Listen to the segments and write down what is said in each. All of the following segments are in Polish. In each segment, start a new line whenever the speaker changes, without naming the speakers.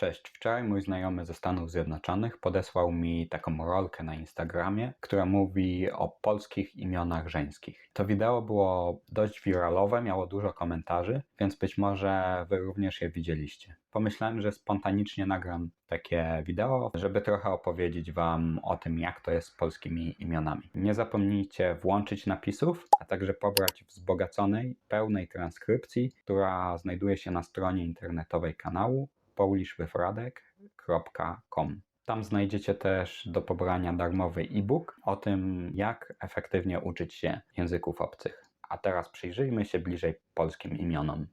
Cześć, wczoraj mój znajomy ze Stanów Zjednoczonych podesłał mi taką rolkę na Instagramie, która mówi o polskich imionach żeńskich. To wideo było dość wiralowe, miało dużo komentarzy, więc być może wy również je widzieliście. Pomyślałem, że spontanicznie nagram takie wideo, żeby trochę opowiedzieć wam o tym, jak to jest z polskimi imionami. Nie zapomnijcie włączyć napisów, a także pobrać wzbogaconej, pełnej transkrypcji, która znajduje się na stronie internetowej kanału polishwithradek.com. Tam znajdziecie też do pobrania darmowy e-book o tym, jak efektywnie uczyć się języków obcych. A teraz przyjrzyjmy się bliżej polskim imionom.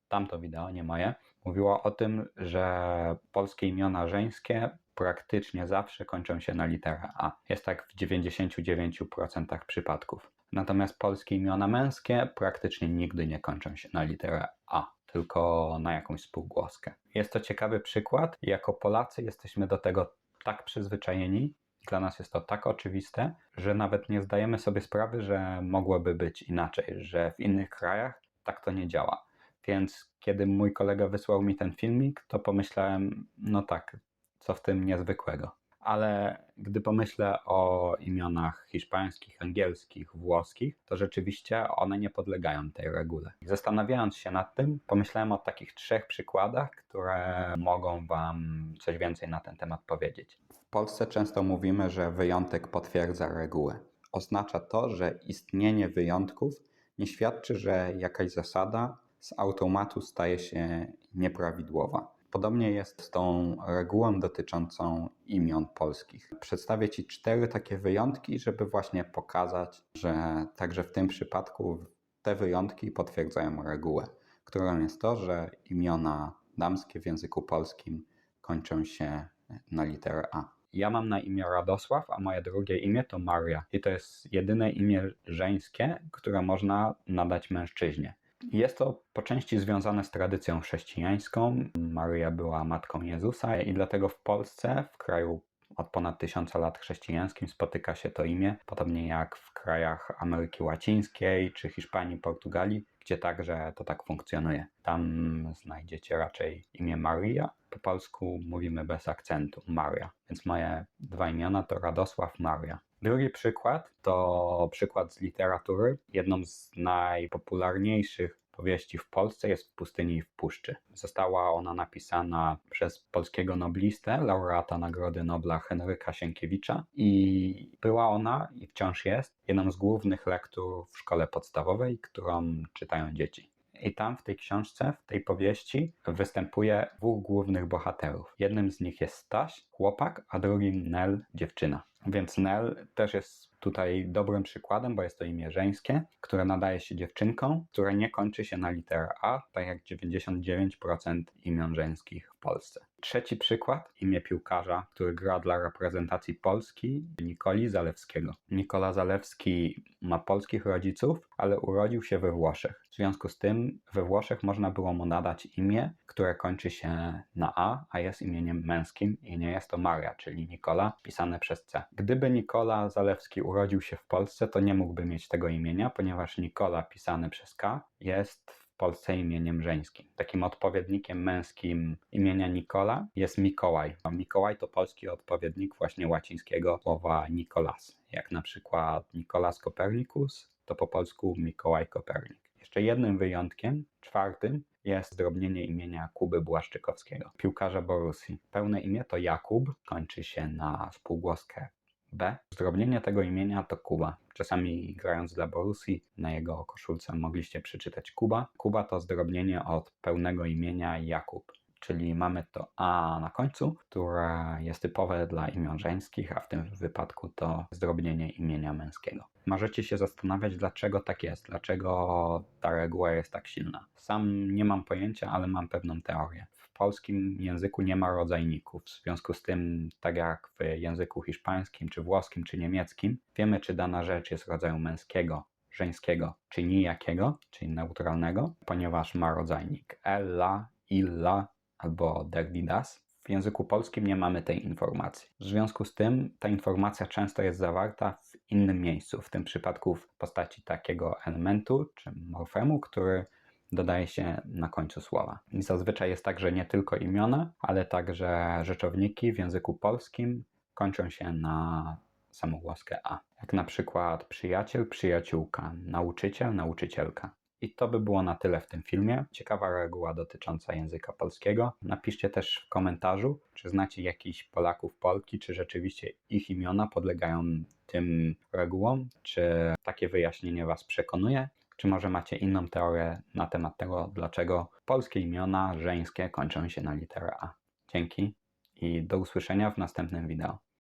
Tamto wideo, nie moje, mówiło o tym, że polskie imiona żeńskie praktycznie zawsze kończą się na literę A. Jest tak w 99% przypadków. Natomiast polskie imiona męskie praktycznie nigdy nie kończą się na literę A, tylko na jakąś spółgłoskę. Jest to ciekawy przykład i jako Polacy jesteśmy do tego tak przyzwyczajeni, dla nas jest to tak oczywiste, że nawet nie zdajemy sobie sprawy, że mogłoby być inaczej, że w innych krajach tak to nie działa. Więc kiedy mój kolega wysłał mi ten filmik, to pomyślałem, no tak, co w tym niezwykłego. Ale gdy pomyślę o imionach hiszpańskich, angielskich, włoskich, to rzeczywiście one nie podlegają tej regule. Zastanawiając się nad tym, pomyślałem o takich 3 przykładach, które mogą wam coś więcej na ten temat powiedzieć. W Polsce często mówimy, że wyjątek potwierdza regułę. Oznacza to, że istnienie wyjątków nie świadczy, że jakaś zasada z automatu staje się nieprawidłowa. Podobnie jest z tą regułą dotyczącą imion polskich. Przedstawię Ci 4 takie wyjątki, żeby właśnie pokazać, że także w tym przypadku te wyjątki potwierdzają regułę, którą jest to, że imiona damskie w języku polskim kończą się na literę A. Ja mam na imię Radosław, a moje drugie imię to Maria. I to jest jedyne imię żeńskie, które można nadać mężczyźnie. Jest to po części związane z tradycją chrześcijańską. Maryja była matką Jezusa i dlatego w Polsce, w kraju od ponad 1000 lat chrześcijańskim, spotyka się to imię, podobnie jak w krajach Ameryki Łacińskiej czy Hiszpanii, Portugalii, gdzie także to tak funkcjonuje. Tam znajdziecie raczej imię Maria. Po polsku mówimy bez akcentu, Maria. Więc moje 2 imiona to Radosław, Maria. Drugi przykład to przykład z literatury. Jedną z najpopularniejszych powieści w Polsce jest W pustyni i w puszczy. Została ona napisana przez polskiego noblistę, laureata Nagrody Nobla Henryka Sienkiewicza i była ona, i wciąż jest, jedną z głównych lektur w szkole podstawowej, którą czytają dzieci. I tam w tej książce, w tej powieści występuje 2 głównych bohaterów. Jednym z nich jest Staś, chłopak, a drugim Nel, dziewczyna. Więc Nel też jest tutaj dobrym przykładem, bo jest to imię żeńskie, które nadaje się dziewczynkom, które nie kończy się na literę A, tak jak 99% imion żeńskich w Polsce. Trzeci przykład, imię piłkarza, który gra dla reprezentacji Polski, Nikoli Zalewskiego. Nikola Zalewski ma polskich rodziców, ale urodził się we Włoszech. W związku z tym we Włoszech można było mu nadać imię, które kończy się na a jest imieniem męskim i nie jest to Maria, czyli Nikola, pisane przez C. Gdyby Nikola Zalewski urodził się w Polsce, to nie mógłby mieć tego imienia, ponieważ Nikola, pisany przez K, jest w Polsce imieniem żeńskim. Takim odpowiednikiem męskim imienia Nikola jest Mikołaj. A Mikołaj to polski odpowiednik właśnie łacińskiego słowa Nikolas. Jak na przykład Nikolas Kopernikus, to po polsku Mikołaj Kopernik. Jeszcze jednym wyjątkiem, 4, jest zdrobnienie imienia Kuby Błaszczykowskiego, piłkarza Borussii. Pełne imię to Jakub, kończy się na spółgłoskę B. Zdrobnienie tego imienia to Kuba. Czasami grając dla Borussii na jego koszulce mogliście przeczytać Kuba. Kuba to zdrobnienie od pełnego imienia Jakub. Czyli mamy to A na końcu, które jest typowe dla imion żeńskich, a w tym wypadku to zdrobnienie imienia męskiego. Możecie się zastanawiać, dlaczego tak jest, dlaczego ta reguła jest tak silna. Sam nie mam pojęcia, ale mam pewną teorię. W polskim języku nie ma rodzajników, w związku z tym, tak jak w języku hiszpańskim, czy włoskim, czy niemieckim, wiemy, czy dana rzecz jest rodzaju męskiego, żeńskiego, czy nijakiego, czyli neutralnego, ponieważ ma rodzajnik ella, illa, albo der, die, das. W języku polskim nie mamy tej informacji. W związku z tym ta informacja często jest zawarta w innym miejscu, w tym przypadku w postaci takiego elementu czy morfemu, który dodaje się na końcu słowa. I zazwyczaj jest tak, że nie tylko imiona, ale także rzeczowniki w języku polskim kończą się na samogłoskę A. Jak na przykład przyjaciel, przyjaciółka, nauczyciel, nauczycielka. I to by było na tyle w tym filmie. Ciekawa reguła dotycząca języka polskiego. Napiszcie też w komentarzu, czy znacie jakichś Polaków, Polki, czy rzeczywiście ich imiona podlegają tym regułom, czy takie wyjaśnienie Was przekonuje, czy może macie inną teorię na temat tego, dlaczego polskie imiona żeńskie kończą się na literę A. Dzięki i do usłyszenia w następnym wideo.